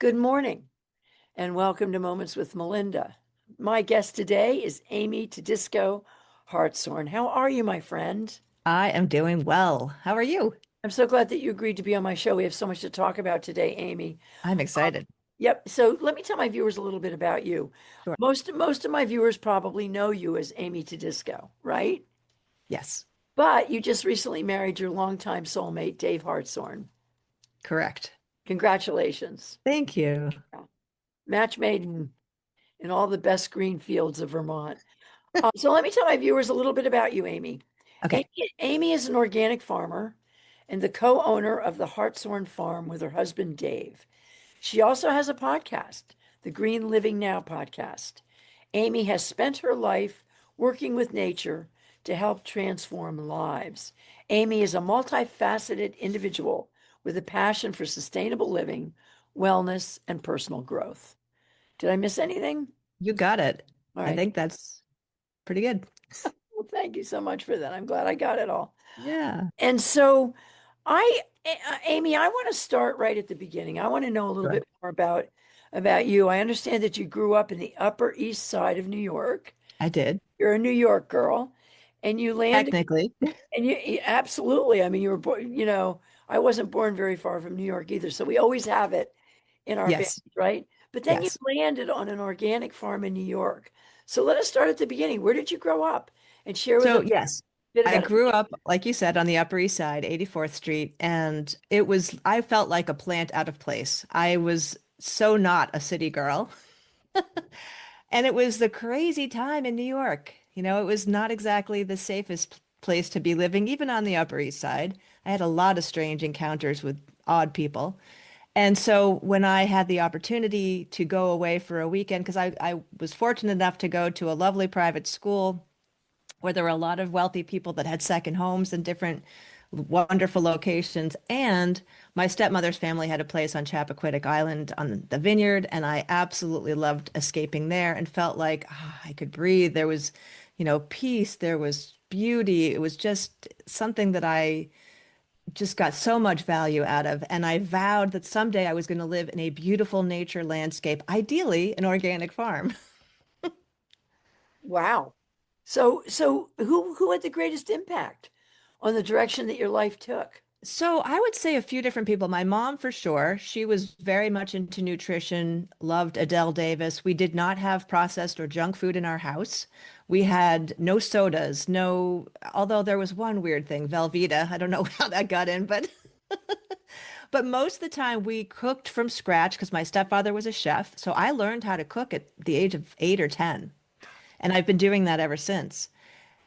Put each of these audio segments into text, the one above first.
Good morning and welcome to Moments with Melinda. My guest today is Amy Todisco Hartshorn. How are you, my friend? I am doing well. How are you? I'm so glad that you agreed to be on my show. We have so much to talk about today, Amy. I'm Um, excited. yep. So let me tell my viewers a little bit about you. Sure. Most of my viewers probably know you as Amy Todisco, right? Yes, But you just recently married your longtime soulmate, Dave Hartshorn. correct. Congratulations. Thank you. Match made in all the best green fields of Vermont. So let me tell my viewers a little bit about you, Amy. Amy, Okay. Amy is an organic farmer and the co-owner of the Hartshorn Farm with her husband, Dave. She also has a podcast, the Green Living Now podcast. Amy has spent her life working with nature to help transform lives. Amy is a multifaceted individual with a passion for sustainable living, wellness, and personal growth. Did I miss anything? You got it. All I right. think that's pretty good. Well, thank you so much for that. I'm glad I got it all. Yeah. And so Amy, I want to start right at the beginning. I want to know a little Sure. bit more about you. I understand that you grew up in the Upper East Side of New York. I did. You're a New York girl, and you landed, Technically. and absolutely. I mean, you were born, I wasn't born very far from New York either, so we always have it in our families, Yes. right? But then you Yes. landed on an organic farm in New York. So let us start at the beginning. Where did you grow up? And share with So, us a yes, bit I about grew up, like you said, on the Upper East Side, 84th Street, and I felt like a plant out of place. I was so not a city girl. And it was the crazy time in New York. It was not exactly the safest place to be living, even on the Upper East Side. I had a lot of strange encounters with odd people. And so when I had the opportunity to go away for a weekend, because I was fortunate enough to go to a lovely private school where there were a lot of wealthy people that had second homes in different wonderful locations. And my stepmother's family had a place on Chappaquiddick Island on the vineyard, and I absolutely loved escaping there and felt like I could breathe. There was, peace, there was beauty. It was just something that I just got so much value out of. And I vowed that someday I was going to live in a beautiful nature landscape, ideally an organic farm. Wow. So who had the greatest impact on the direction that your life took? So I would say a few different people. My mom, for sure. She was very much into nutrition, loved Adele Davis. We did not have processed or junk food in our house. We had no sodas, no, although there was one weird thing, Velveeta. I don't know how that got in, but most of the time we cooked from scratch because my stepfather was a chef. So I learned how to cook at the age of 8 or 10. And I've been doing that ever since.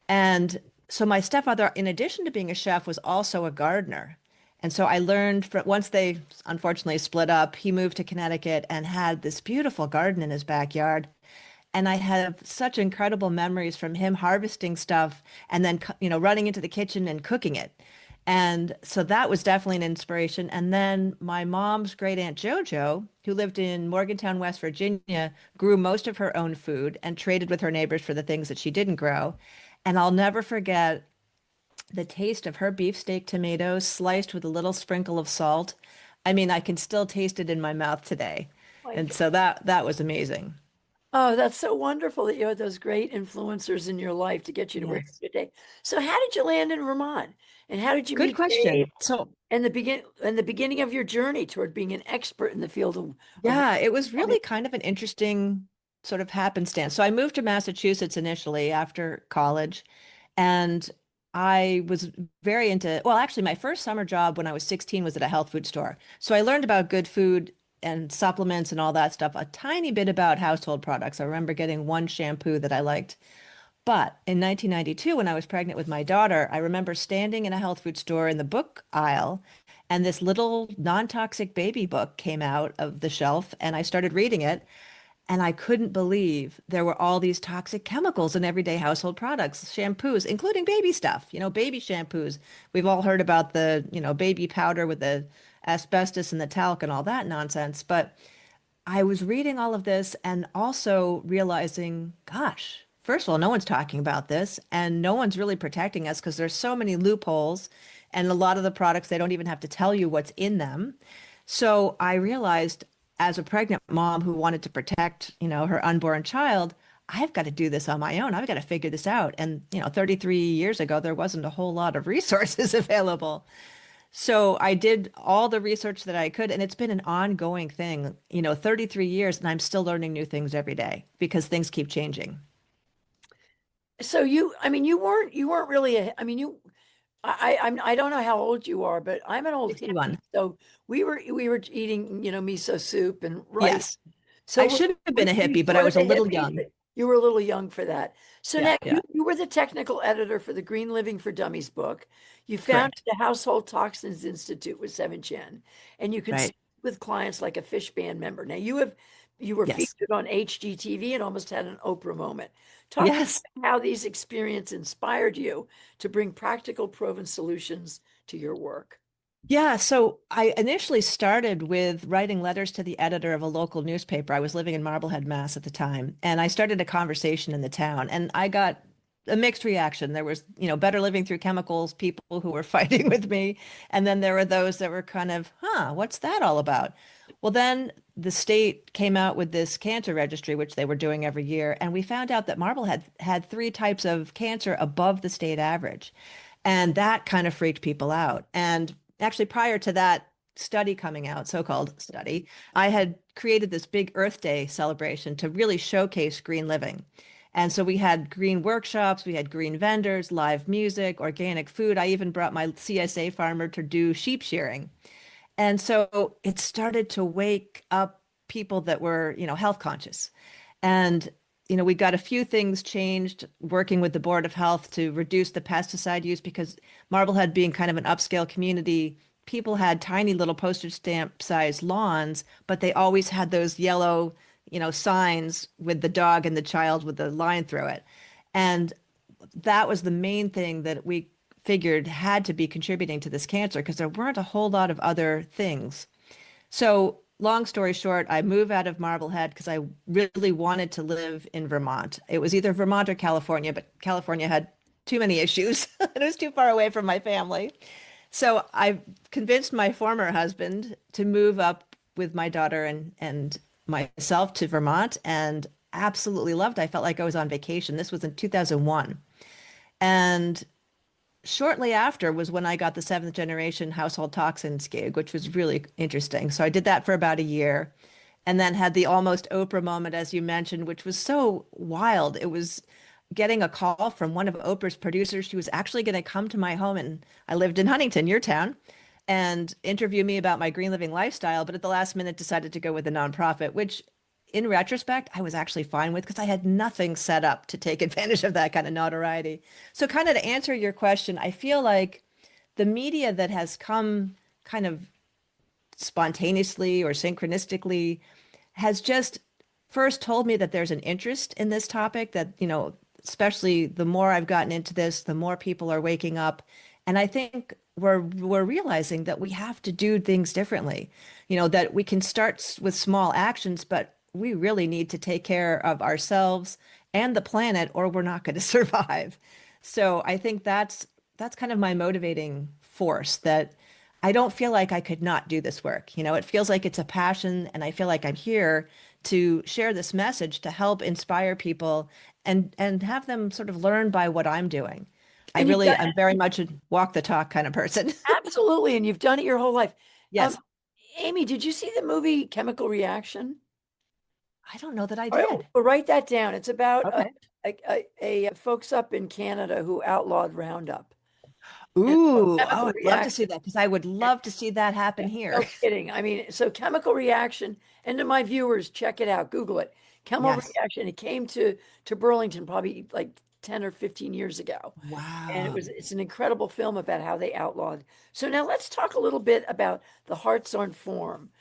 And so my stepfather, in addition to being a chef, was also a gardener. And so I learned from once they unfortunately split up, he moved to Connecticut and had this beautiful garden in his backyard. And I have such incredible memories from him harvesting stuff and then, running into the kitchen and cooking it. And so that was definitely an inspiration. And then my mom's great aunt JoJo, who lived in Morgantown, West Virginia, grew most of her own food and traded with her neighbors for the things that she didn't grow. And I'll never forget the taste of her beefsteak tomatoes sliced with a little sprinkle of salt. I mean, I can still taste it in my mouth today. My And God. so that was amazing. Oh, that's so wonderful that you had those great influencers in your life to get you to where Yes. you're today. So how did you land in Vermont? And how did you Good meet Dave question. So, and the beginning of your journey toward being an expert in the field of yeah, it was farming? really kind of an interesting sort of happenstance. So I moved to Massachusetts initially after college, and I was very into, well, actually, my first summer job when I was 16 was at a health food store. So I learned about good food and supplements and all that stuff, a tiny bit about household products. I remember getting one shampoo that I liked. But in 1992, when I was pregnant with my daughter, I remember standing in a health food store in the book aisle, and this little non-toxic baby book came out of the shelf, and I started reading it, and I couldn't believe there were all these toxic chemicals in everyday household products, shampoos, including baby stuff, baby shampoos. We've all heard about the, baby powder with the asbestos and the talc and all that nonsense, but I was reading all of this and also realizing, gosh, first of all, no one's talking about this and no one's really protecting us because there's so many loopholes and a lot of the products, they don't even have to tell you what's in them. So I realized as a pregnant mom who wanted to protect, her unborn child, I've got to do this on my own. I've got to figure this out. And, 33 years ago, there wasn't a whole lot of resources available. So I did all the research that I could, and it's been an ongoing thing, 33 years, and I'm still learning new things every day because things keep changing. So I mean, you weren't really I mean, I don't know how old you are, but I'm an old hippie. 61. So we were eating, miso soup and rice. Yes. So I should have were been a you hippie, but I sort of was a a little hippie, young. but you were a little young for that. So Yeah, now yeah, you were the technical editor for the Green Living for Dummies book. You founded correct. the Household Toxins Institute with Seven Chen, and you could Right. speak with clients like a fish band member. Now you were Yes. featured on HGTV and almost had an Oprah moment. Talk to me Yes. about how these experiences inspired you to bring practical, proven solutions to your work. Yeah, so I initially started with writing letters to the editor of a local newspaper. I was living in Marblehead, Mass at the time, and I started a conversation in the town, and I got a mixed reaction. There was, better living through chemicals, people who were fighting with me, and then there were those that were kind of, what's that all about? Well, then the state came out with this cancer registry, which they were doing every year, and we found out that Marblehead had three types of cancer above the state average. And that kind of freaked people out. And actually, prior to that study coming out, so-called study, I had created this big Earth Day celebration to really showcase green living. And so we had green workshops, we had green vendors, live music, organic food. I even brought my CSA farmer to do sheep shearing. And so it started to wake up people that were, health conscious. And, we got a few things changed working with the Board of Health to reduce the pesticide use because Marblehead being kind of an upscale community, people had tiny little postage stamp size lawns, but they always had those yellow, signs with the dog and the child with the line through it. And that was the main thing that we figured had to be contributing to this cancer because there weren't a whole lot of other things. So, long story short, I moved out of Marblehead because I really wanted to live in Vermont. It was either Vermont or California, but California had too many issues and it was too far away from my family. So I convinced my former husband to move up with my daughter and myself to Vermont and absolutely loved it. I felt like I was on vacation. This was in 2001. And shortly after was when I got the seventh generation household toxins gig, which was really interesting. So I did that for about a year and then had the almost Oprah moment, as you mentioned, which was so wild. It was getting a call from one of Oprah's producers. She was actually going to come to my home, and I lived in Huntington, your town, and interview me about my green living lifestyle. But at the last minute, decided to go with a nonprofit, which in retrospect, I was actually fine with because I had nothing set up to take advantage of that kind of notoriety. So, kind of to answer your question, I feel like the media that has come kind of spontaneously or synchronistically has just first told me that there's an interest in this topic, that, especially the more I've gotten into this, the more people are waking up. And I think we're realizing that we have to do things differently, that we can start with small actions, but we really need to take care of ourselves and the planet, or we're not going to survive. So I think that's kind of my motivating force that I don't feel like I could not do this work. It feels like it's a passion, and I feel like I'm here to share this message to help inspire people and have them sort of learn by what I'm doing. And you've done I'm very much a walk the talk kind of person. absolutely, and you've done it your whole life. Um, Yes. Amy, did you see the movie Chemical Reaction? I don't know that I All right, did. well, write that down. It's about Okay. folks up in Canada who outlawed Roundup. And so Ooh, oh, chemical I'd love to reaction. see that because I would love to see that happen No here. kidding. I mean, so chemical reaction, and to my viewers, check it out, Google it. Chemical Yes. reaction. It came to Burlington probably like 10 or 15 years ago. And Wow. it's an incredible film about how they outlawed. So now let's talk a little bit about the Hartshorn farm.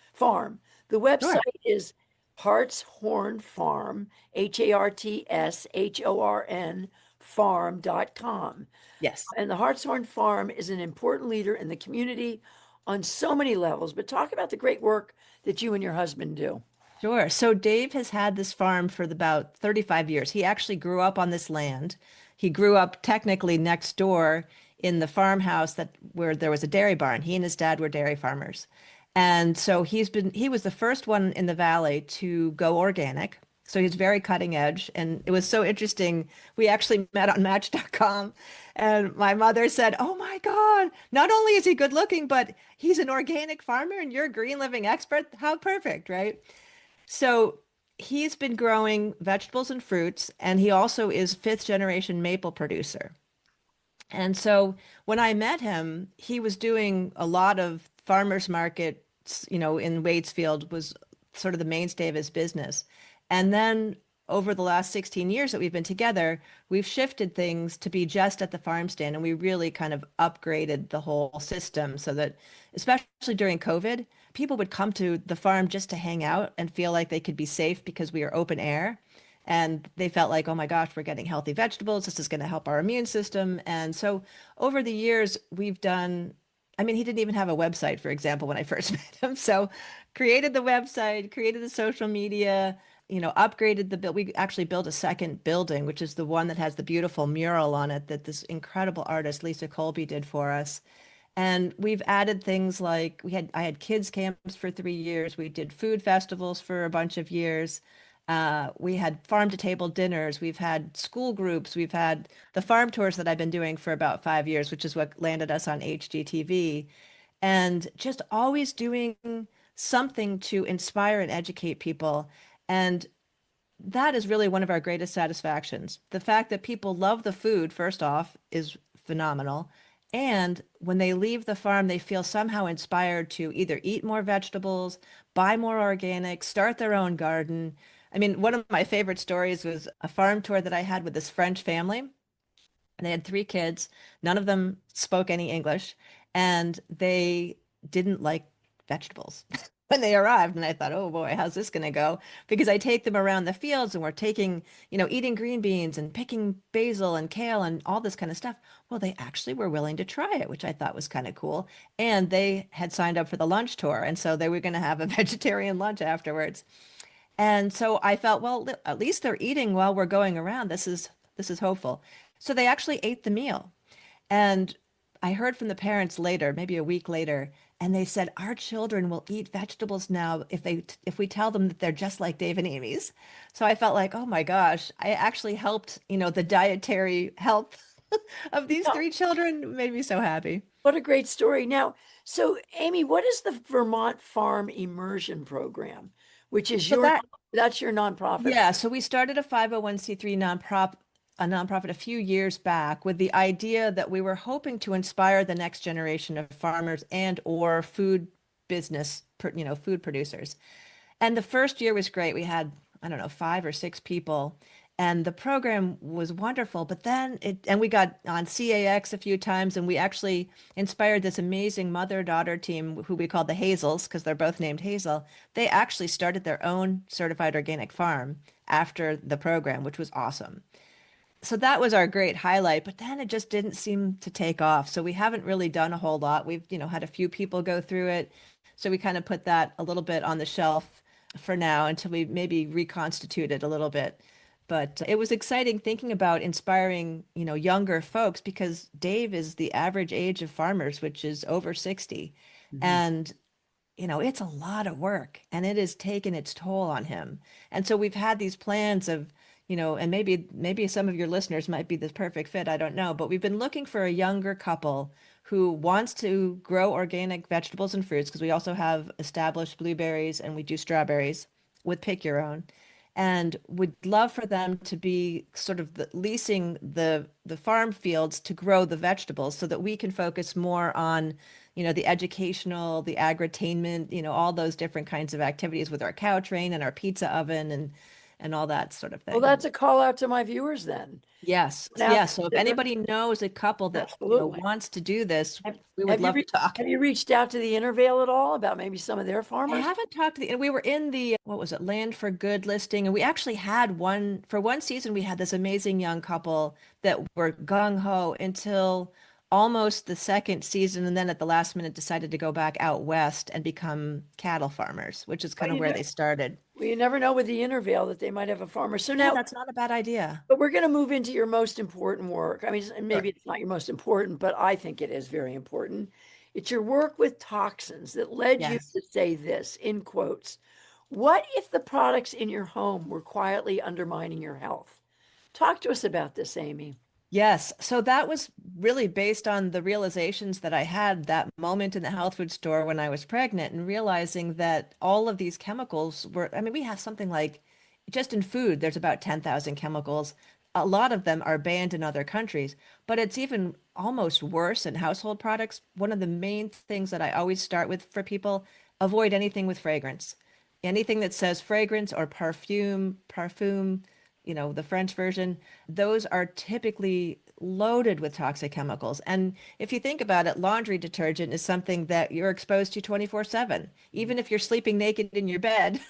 The website Sure. is Hartshorn Farm, HARTSHORN farm.com. Yes. And the Hartshorn Farm is an important leader in the community on so many levels. But talk about the great work that you and your husband do. Sure. So Dave has had this farm for about 35 years. He actually grew up on this land. He grew up technically next door in the farmhouse that where there was a dairy barn. He and his dad were dairy farmers. And so he was the first one in the valley to go organic. So he's very cutting edge. And it was so interesting. We actually met on Match.com, and my mother said, "Oh my God, not only is he good looking, but he's an organic farmer and you're a green living expert. How perfect, right?" So he's been growing vegetables and fruits, and he also is fifth generation maple producer. And so when I met him, he was doing a lot of farmers markets, in Waitsfield was sort of the mainstay of his business. And then over the last 16 years that we've been together, we've shifted things to be just at the farm stand, and we really kind of upgraded the whole system so that, especially during COVID, people would come to the farm just to hang out and feel like they could be safe because we are open air. And they felt like, oh my gosh, we're getting healthy vegetables. This is going to help our immune system. And so over the years, we've done, I mean, he didn't even have a website, for example, when I first met him. So created the website, created the social media, upgraded the build. We actually built a second building, which is the one that has the beautiful mural on it that this incredible artist, Lisa Colby, did for us. And we've added things like I had kids camps for 3 years. We did food festivals for a bunch of years. We had farm to table dinners. We've had school groups. We've had the farm tours that I've been doing for about 5 years, which is what landed us on HGTV. And just always doing something to inspire and educate people. And that is really one of our greatest satisfactions. The fact that people love the food, first off, is phenomenal. And when they leave the farm, they feel somehow inspired to either eat more vegetables, buy more organic, start their own garden. I mean, one of my favorite stories was a farm tour that I had with this French family. And they had 3 kids. None of them spoke any English, and they didn't like vegetables when they arrived. And I thought, oh boy, how's this going to go? Because I take them around the fields and we're taking, eating green beans and picking basil and kale and all this kind of stuff. Well, they actually were willing to try it, which I thought was kind of cool. And they had signed up for the lunch tour. And so they were going to have a vegetarian lunch afterwards. And so I felt, well, at least they're eating while we're going around. This is hopeful. So they actually ate the meal. And I heard from the parents later, maybe a week later, and they said our children will eat vegetables now if we tell them that they're just like Dave and Amy's. So I felt like, oh my gosh, I actually helped, the dietary health of these No, 3 children. It made me so happy. what a great story. Now, so Amy, what is the Vermont Farm Immersion Program, which is So that that's your nonprofit? Yeah, so we started a 501(c)(3) nonprofit a few years back with the idea that we were hoping to inspire the next generation of farmers and or food business, food producers. And the first year was great. We had, I don't know, 5 or 6 people, and the program was wonderful. But then and we got on CAX a few times, and we actually inspired this amazing mother-daughter team who we called the Hazels because they're both named Hazel. They actually started their own certified organic farm after the program, which was awesome. So that was our great highlight, but then it just didn't seem to take off. So we haven't really done a whole lot. We've, had a few people go through it. So we kind of put that a little bit on the shelf for now until we maybe reconstitute it a little bit. But it was exciting thinking about inspiring, younger folks because Dave is the average age of farmers, which is over 60. Mhm. And it's a lot of work and it has taken its toll on him. And so we've had these plans of, and maybe some of your listeners might be the perfect fit, I don't know, but we've been looking for a younger couple who wants to grow organic vegetables and fruits because we also have established blueberries and we do strawberries with pick your own. And would love for them to be sort of leasing the farm fields to grow the vegetables so that we can focus more on the educational, the agritainment, all those different kinds of activities with our cow train and our pizza oven and all that sort of Well, thing. that's a call out to my viewers then. Yes, Now yes. So if consider, anybody knows a couple that, absolutely. wants to do this, Have, we would have you love to talk. have you reached out to the Intervale at all about maybe some of their I farmers? haven't talked to and we were in the, what was it, Land for Good listing, and we actually had for one season, we had this amazing young couple that were gung ho until almost the second season, and then at the last minute decided to go back out west and become cattle farmers, which is Well, kind of where they started. you never know with the Intervale that they might have a farmer. So Yeah, now, that's not a bad idea. but we're going to move into your most important work. I mean, Sure. maybe it's not your most important, but I think it is very important. It's your work with toxins that led you Yes. to say this, in quotes. What if the products in your home were quietly undermining your health? Talk to us about this, Amy. Yes. So that was really based on the realizations that I had that moment in the health food store when I was pregnant and realizing that all of these chemicals were, I mean, we have something like just in food, there's about 10,000 chemicals. A lot of them are banned in other countries, but it's even almost worse in household products. One of the main things that I always start with for people, avoid anything with fragrance. Anything that says fragrance or parfum, the French version, those are typically loaded with toxic chemicals. And if you think about it, laundry detergent is something that you're exposed to 24/7. Even if you're sleeping naked in your bed,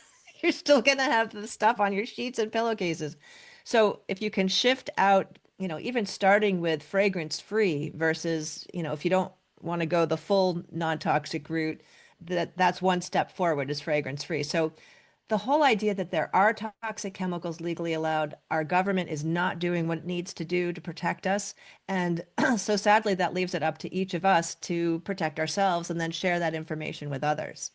you're still going to have the stuff on your sheets and pillowcases. So if you can shift out, even starting with fragrance free versus, if you don't want to go the full non-toxic route, that's one step forward is fragrance free. So the whole idea that there are toxic chemicals legally allowed, our government is not doing what it needs to do to protect us. And so sadly, that leaves it up to each of us to protect ourselves and then share that information with others.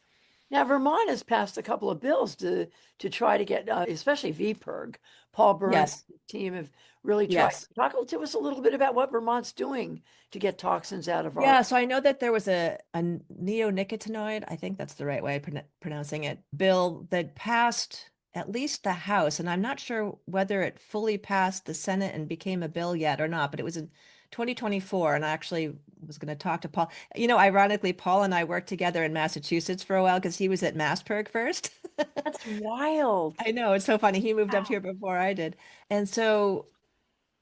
Now, Vermont has passed a couple of bills to try to get, especially VPIRG. Paul Burns Yes. and his team have really tried. Yes. Talk to us a little bit about what Vermont's doing to get toxins out of our. Yeah, so I know that there was a neonicotinoid, I think that's the right way of pronouncing it, bill that passed at least the House, and I'm not sure whether it fully passed the Senate and became a bill yet or not, but it was in 2024, and I actually was going to talk to Paul. Ironically, Paul and I worked together in Massachusetts for a while because he was at MassPerg first. That's wild. I know, it's so funny. He moved up Wow. here before I did. And so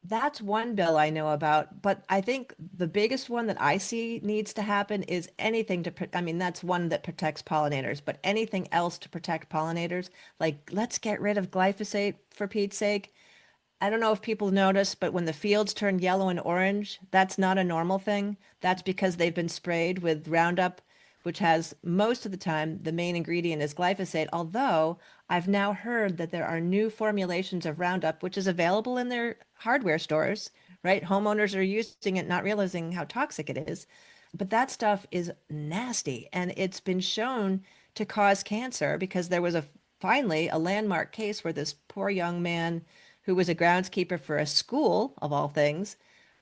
that's one bill I know about, but I think the biggest one that I see needs to happen is anything I mean, that's one that protects pollinators, but anything else to protect pollinators, like let's get rid of glyphosate for Pete's sake. I don't know if people notice, but when the fields turn yellow and orange, that's not a normal thing. That's because they've been sprayed with Roundup, which has most of the time the main ingredient is glyphosate. Although I've now heard that there are new formulations of Roundup, which is available in their hardware stores, right? Homeowners are using it, not realizing how toxic it is. But that stuff is nasty, and it's been shown to cause cancer because there was finally a landmark case where this poor young man who was a groundskeeper for a school, of all things,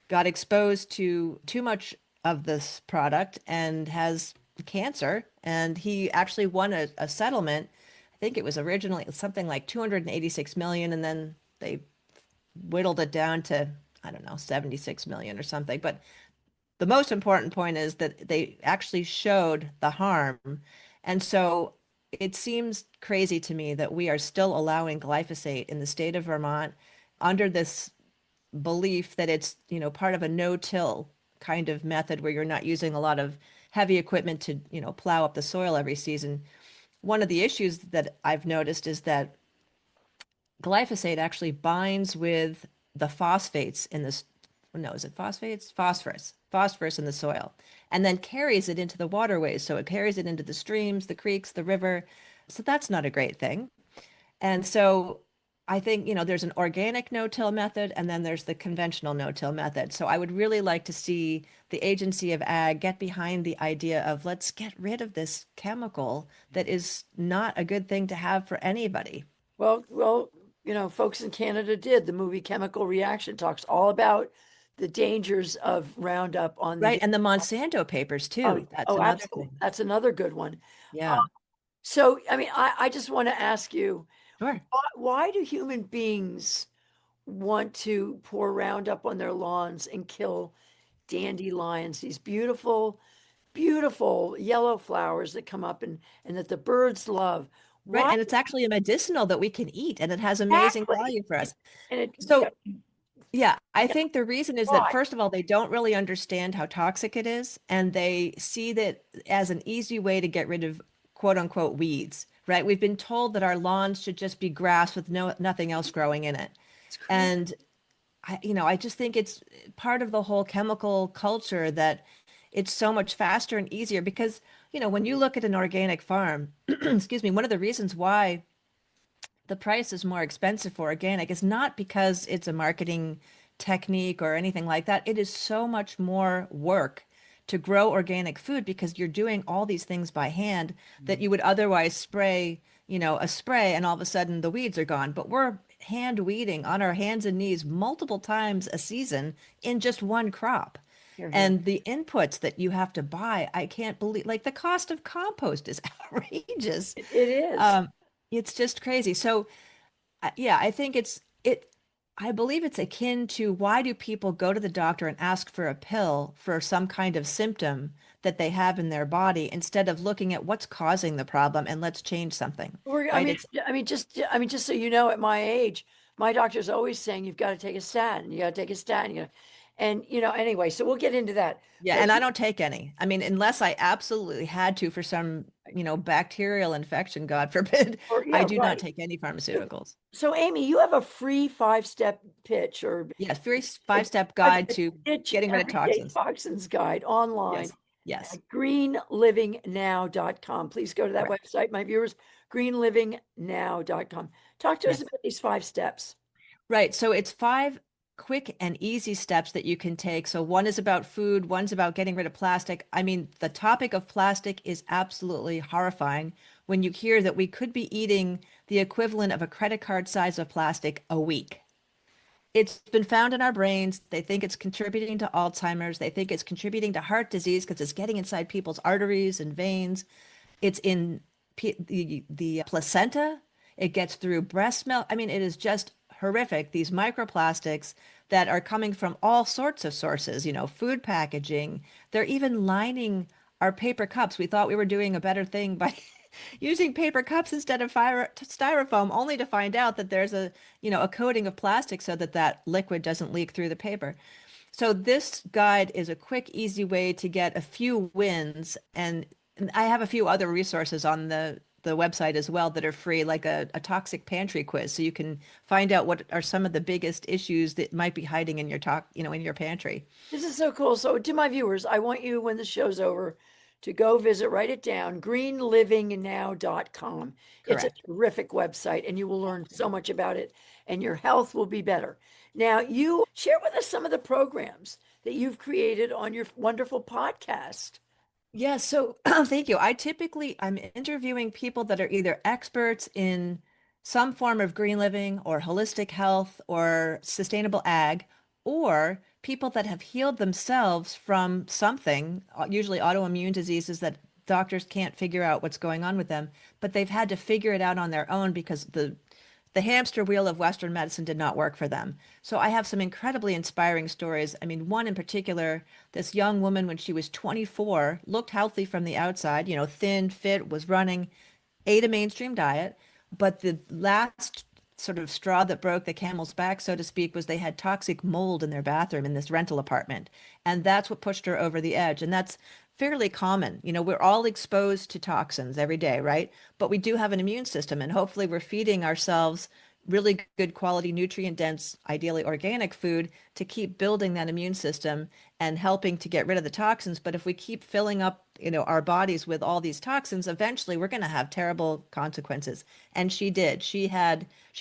got exposed to too much of this product and has cancer. And he actually won a settlement. I think it was originally something like 286 million, and then they whittled it down to, I don't know, 76 million or something. But the most important point is that they actually showed the harm. And so it seems crazy to me that we are still allowing glyphosate in the state of Vermont under this belief that it's, part of a no-till kind of method where you're not using a lot of heavy equipment to, plow up the soil every season. One of the issues that I've noticed is that glyphosate actually binds with the phosphates in this, no, is it phosphates? Phosphorus in the soil, and then carries it into the waterways. So it carries it into the streams, the creeks, the river. So that's not a great thing. And so I think, there's an organic no-till method and then there's the conventional no-till method. So I would really like to see the Agency of Ag get behind the idea of let's get rid of this chemical that is not a good thing to have for anybody. Well, folks in Canada did. The movie Chemical Reaction talks all about the dangers of Roundup on the Right. And the Monsanto papers Oh, too. That's oh, another absolutely. thing. That's another good one. Uh, Yeah. so, I mean, I just want to ask you, Sure. why do human beings want to pour Roundup on their lawns and kill dandelions, these beautiful, beautiful yellow flowers that come up and that the birds love? Right. Why And it's actually a medicinal that we can eat and it has amazing exactly? value for us. And it, So yeah, I yeah, think the reason is that why? first of all, they don't really understand how toxic it is, and they see that as an easy way to get rid of quote unquote weeds, right? We've been told that our lawns should just be grass with nothing else growing in it. It's crazy. And I just think it's part of the whole chemical culture that it's so much faster and easier because, when you look at an organic farm, excuse me, one of the reasons why the price is more expensive for organic is not because it's a marketing technique or anything like that. It is so much more work to grow organic food because you're doing all these things by hand that you would otherwise spray, a spray and all of a sudden the weeds are gone. But we're hand weeding on our hands and knees multiple times a season in just one crop. Here, here. And the inputs that you have to buy, I can't believe, like the cost of compost is outrageous. It is. Um, it's just crazy. So, yeah, I think I believe it's akin to why do people go to the doctor and ask for a pill for some kind of symptom that they have in their body instead of looking at what's causing the problem and let's change something, I right? mean, It's just so you know, at my age, my doctor's always saying you've got to take a statin. You got to take a statin. And anyway, so we'll get into that. Yeah, But and I don't take any. I mean, unless I absolutely had to for some, bacterial infection, God forbid, or I yeah, do not right. take any So, pharmaceuticals. so Amy, you have a free 5-step pitch or Yes, very a, five-step a guide to pitch getting rid of everyday toxins. toxins guide online Yes. Yes. at greenlivingnow.com. Please go to that Correct. website, my viewers, greenlivingnow.com. Talk to us Yes. about these 5 steps. Right. So it's five quick and easy steps that you can take. So one is about food, one's about getting rid of plastic. I mean, the topic of plastic is absolutely horrifying when you hear that we could be eating the equivalent of a credit card size of plastic a week. It's been found in our brains. They think it's contributing to Alzheimer's. They think it's contributing to heart disease because it's getting inside people's arteries and veins. It's in the placenta. It gets through breast milk. I mean, it is just horrific. These microplastics that are coming from all sorts of sources, food packaging. They're even lining our paper cups. We thought we were doing a better thing by using paper cups instead of styrofoam, only to find out that there's a coating of plastic so that that liquid doesn't leak through the paper. So this guide is a quick, easy way to get a few wins, and I have a few other resources on the website as well that are free, like a toxic pantry quiz, so you can find out what are some of the biggest issues that might be hiding in in your pantry. This is so cool. So, to my viewers, I want you, when the show's over, to go visit, write it down, greenlivingnow.com. It's a Correct. terrific website, and you will learn so much about it, and your health will be better. Now, you share with us some of the programs that you've created on your wonderful podcast. Yeah, so thank you. I'm interviewing people that are either experts in some form of green living or holistic health or sustainable ag, or people that have healed themselves from something, usually autoimmune diseases that doctors can't figure out what's going on with them, but they've had to figure it out on their own because the hamster wheel of Western medicine did not work for them. So I have some incredibly inspiring stories. I mean, one in particular, this young woman, when she was 24, looked healthy from the outside, thin, fit, was running, ate a mainstream diet. But the last sort of straw that broke the camel's back, so to speak, was they had toxic mold in their bathroom in this rental apartment. And that's what pushed her over the edge. And that's fairly common. We're all exposed to toxins every day, right? But we do have an immune system, and hopefully we're feeding ourselves really good quality, nutrient dense, ideally organic food to keep building that immune system and helping to get rid of the toxins. But if we keep filling up, our bodies with all these toxins, eventually we're going to have terrible consequences. And she did. She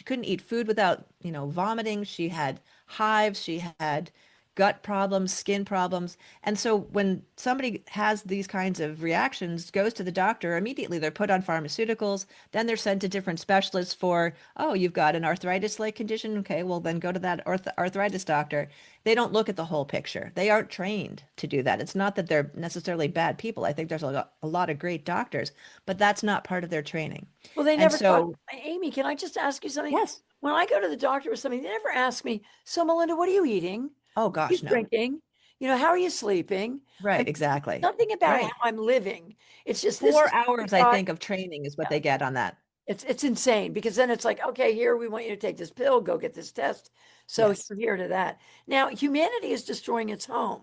couldn't eat food without, vomiting. She had hives. She had gut problems, skin problems. And so when somebody has these kinds of reactions, goes to the doctor, immediately they're put on pharmaceuticals, then they're sent to different specialists for, oh, you've got an arthritis-like condition. Okay, well then go to that arthritis doctor. They don't look at the whole picture. They aren't trained to do that. It's not that they're necessarily bad people. I think there's a lot of great doctors, but that's not part of their training. Well, they And never talk. so, Amy, can I just ask you something? yes. When I go to the doctor with something, they never ask me, so Melinda, what are you eating? Oh What are you gosh, no. drinking? How are you sleeping? I Right, mean, exactly. nothing about how Right. I'm living. It's just this is 4 hours, what I I think, of training is what got. they get on that. It's insane because then it's like, okay, here we want you to take this pill, go get this test. So Yes. from here to that. Now, humanity is destroying its home.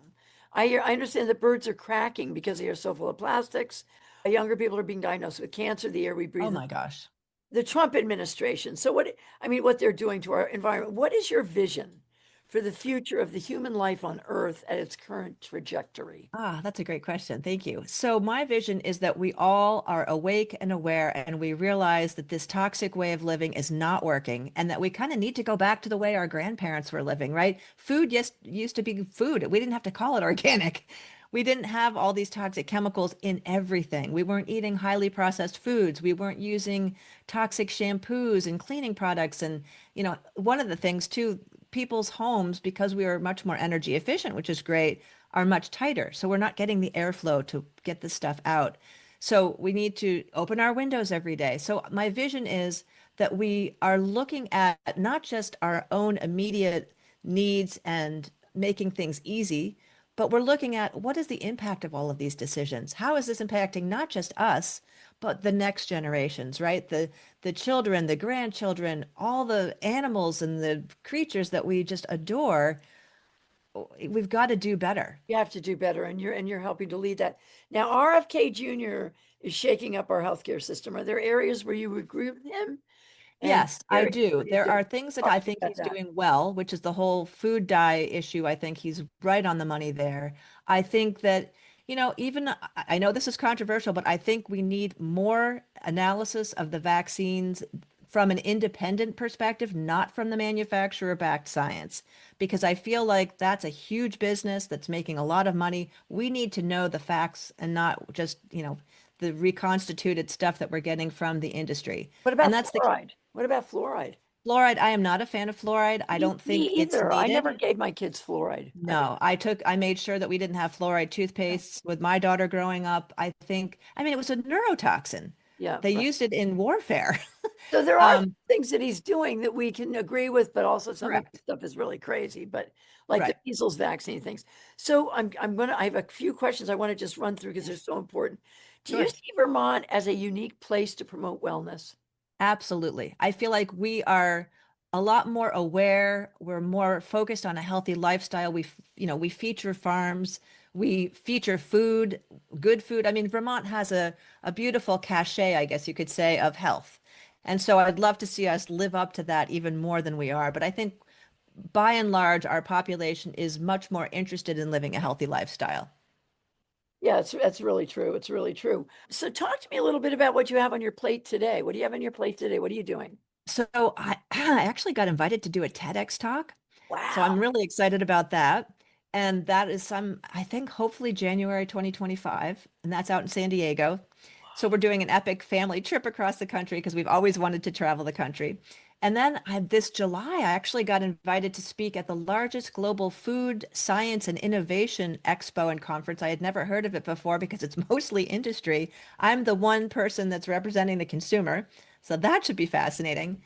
I understand that birds are cracking because they are so full of plastics. Younger people are being diagnosed with cancer, the air we Oh breathe, my gosh. the Trump administration. So what they're doing to our environment. What is your vision for the future of the human life on Earth at its current trajectory? Ah, that's a great question. Thank you. So my vision is that we all are awake and aware, and we realize that this toxic way of living is not working, and that we kind of need to go back to the way our grandparents were living, right? Food used to be food. We didn't have to call it organic. We didn't have all these toxic chemicals in everything. We weren't eating highly processed foods. We weren't using toxic shampoos and cleaning products. And, one of the things too, people's homes, because we are much more energy efficient, which is great, are much tighter. So we're not getting the airflow to get this stuff out. So we need to open our windows every day. So my vision is that we are looking at not just our own immediate needs and making things easy, but we're looking at what is the impact of all of these decisions? How is this impacting not just us, but the next generations, right? The children, the grandchildren, all the animals and the creatures that we just adore. We've got to do better. You have to do better, and you're helping to lead that. Now, RFK Jr. is shaking up our healthcare system. Are there areas where you agree with him? And Yes, I areas do. where you There don't? are things that Talk I to me think about he's that. doing well, which is the whole food dye issue. I think he's right on the money there. I think that, even I know this is controversial, but I think we need more analysis of the vaccines from an independent perspective, not from the manufacturer-backed science, because I feel like that's a huge business that's making a lot of money. We need to know the facts and not just, the reconstituted stuff that we're getting from the industry. What And about that's the fluoride? What about fluoride? Fluoride. I am not a fan of fluoride. I Me, don't me think it's either. I never needed. gave my kids fluoride. No, I made sure that we didn't have fluoride toothpastes with my daughter growing up. I mean, it was a neurotoxin. Yeah, They right. used it in warfare. So there are Um, things that he's doing that we can agree with, but also some of the correct. stuff is really crazy. But like the Right. measles vaccine things. So I have a few questions I want to just run through because they're Yes. so important. Do you Sure. see Vermont as a unique place to promote wellness? Absolutely. I feel like we are a lot more aware. We're more focused on a healthy lifestyle. We feature farms. We feature food, good food. I mean, Vermont has a beautiful cachet, I guess you could say, of health. And so I'd love to see us live up to that even more than we are. But I think by and large, our population is much more interested in living a healthy lifestyle. Yeah, that's really true. It's really true. So talk to me a little bit about what you have on your plate today. What do you have on your plate today? What are you doing? So I actually got invited to do a TEDx talk. So I'm Wow. really excited about that. And that is I think hopefully January 2025, and that's out in San Diego. So we're doing an epic family trip across the country because we've always wanted to travel the country. And then this July, I actually got invited to speak at the largest global food, science, and innovation expo and conference. I had never heard of it before because it's mostly industry. I'm the one person that's representing the consumer. So that should be fascinating.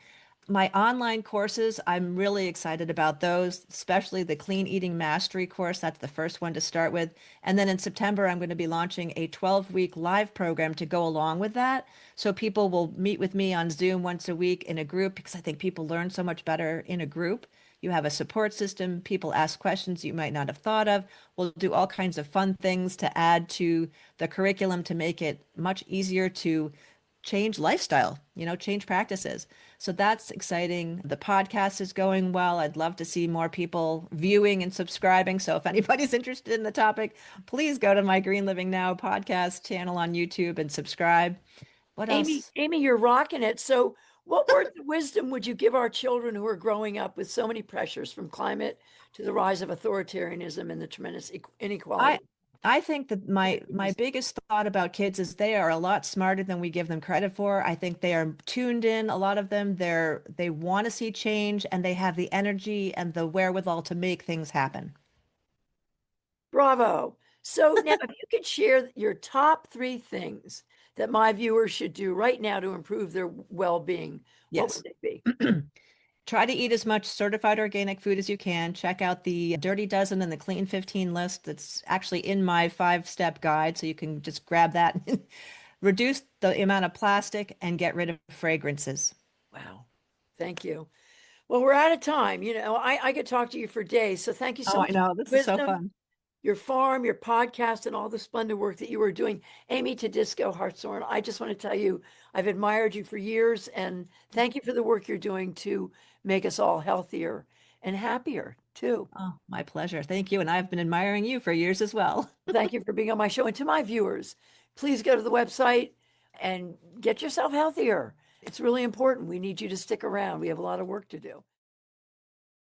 My online courses, I'm really excited about those, especially the Clean Eating Mastery course. That's the first one to start with. And then in September, I'm going to be launching a 12-week live program to go along with that. So people will meet with me on Zoom once a week in a group because I think people learn so much better in a group. You have a support system. People ask questions you might not have thought of. We'll do all kinds of fun things to add to the curriculum to make it much easier to change lifestyle, change practices. So that's exciting. The podcast is going well. I'd love to see more people viewing and subscribing. So if anybody's interested in the topic, please go to my Green Living Now podcast channel on YouTube and subscribe. What else? Amy, you're rocking it. So, what words of wisdom would you give our children who are growing up with so many pressures from climate to the rise of authoritarianism and the tremendous I inequality? I think that my biggest thought about kids is they are a lot smarter than we give them credit for. I think they are tuned in, a lot of them. They want to see change and they have the energy and the wherewithal to make things happen. Bravo. So, now if you could share your top three things that my viewers should do right now to improve their well being, what would Yes. they be? Try to eat as much certified organic food as you can. Check out the Dirty Dozen and the Clean 15 list. That's actually in my 5-step guide, so you can just grab that. Reduce the amount of plastic and get rid of fragrances. Wow. Thank you. Well, we're out of time. I could talk to you for days. So, thank you so Oh, I much for know. This your is so wisdom, fun. your farm, your podcast, and all the splendid work that you are doing. Amy Todisco, Hartshorn, I just want to tell you, I've admired you for years, and thank you for the work you're doing to make us all healthier and happier too. Oh, my pleasure. Thank you. And I've been admiring you for years as well. Thank you for being on my show. And to my viewers, please go to the website and get yourself healthier. It's really important. We need you to stick around. We have a lot of work to do.